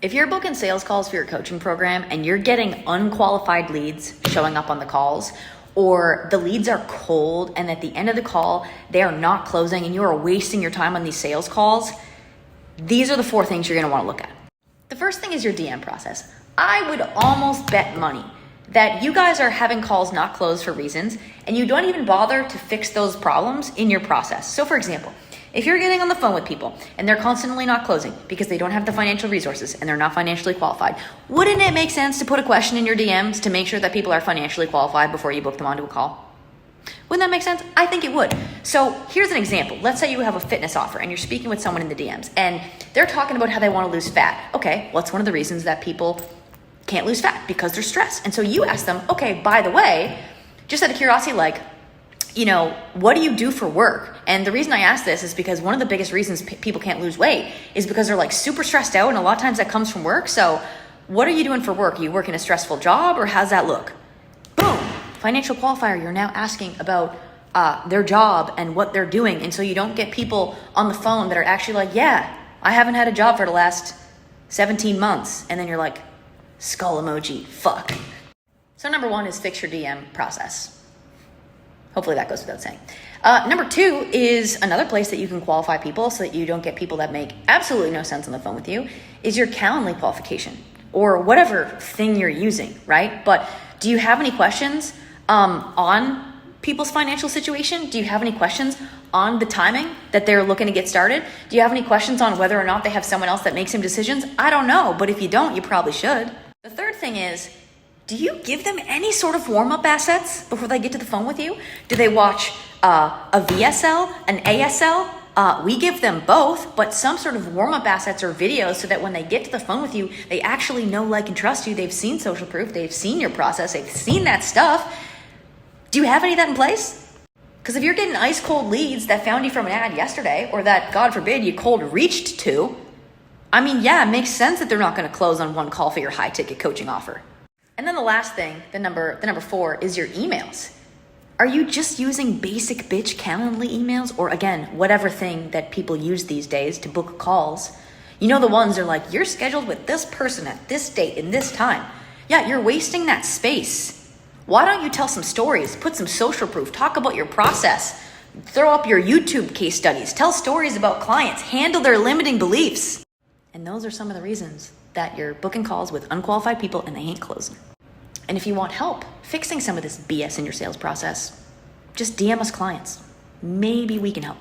If you're booking sales calls for your coaching program and you're getting unqualified leads showing up on the calls, or the leads are cold and at the end of the call, they are not closing and you are wasting your time on these sales calls, these are the 4 things you're gonna wanna look at. The first thing is your DM process. I would almost bet money that you guys are having calls not closed for reasons and you don't even bother to fix those problems in your process. So for example, if you're getting on the phone with people and they're constantly not closing because they don't have the financial resources and they're not financially qualified, wouldn't it make sense to put a question in your DMs to make sure that people are financially qualified before you book them onto a call? Wouldn't that make sense? I think it would. So here's an example. Let's say you have a fitness offer and you're speaking with someone in the DMs and they're talking about how they want to lose fat. Okay, what's one of the reasons that people can't lose fat? Because they're stressed. And so you ask them, okay, by the way, just out of curiosity, what do you do for work? And the reason I ask this is because one of the biggest reasons people can't lose weight is because they're super stressed out, and a lot of times that comes from work. So what are you doing for work? Are you working a stressful job, or how's that look? Boom, financial qualifier. You're now asking about their job and what they're doing. And so you don't get people on the phone that are actually like, yeah, I haven't had a job for the last 17 months. And then you're like, skull emoji, fuck. So number 1 is fix your DM process. Hopefully that goes without saying. Number 2 is another place that you can qualify people so that you don't get people that make absolutely no sense on the phone with you, is your Calendly qualification or whatever thing you're using, right? But do you have any questions on people's financial situation? Do you have any questions on the timing that they're looking to get started? Do you have any questions on whether or not they have someone else that makes some decisions? I don't know, but if you don't, you probably should. The third thing is, do you give them any sort of warm-up assets before they get to the phone with you? Do they watch a VSL, an ASL? We give them both, but some sort of warm-up assets or videos so that when they get to the phone with you, they actually know, like, and trust you. They've seen social proof. They've seen your process. They've seen that stuff. Do you have any of that in place? Because if you're getting ice-cold leads that found you from an ad yesterday, or that, God forbid, you cold reached to, it makes sense that they're not going to close on one call for your high-ticket coaching offer. And then the last thing, the number 4, is your emails. Are you just using basic bitch Calendly emails? Or again, whatever thing that people use these days to book calls. You know, the ones are like, you're scheduled with this person at this date in this time. Yeah, you're wasting that space. Why don't you tell some stories, put some social proof, talk about your process, throw up your YouTube case studies, tell stories about clients, handle their limiting beliefs. And those are some of the reasons that you're booking calls with unqualified people and they ain't closing. And if you want help fixing some of this BS in your sales process, just DM us clients. Maybe we can help.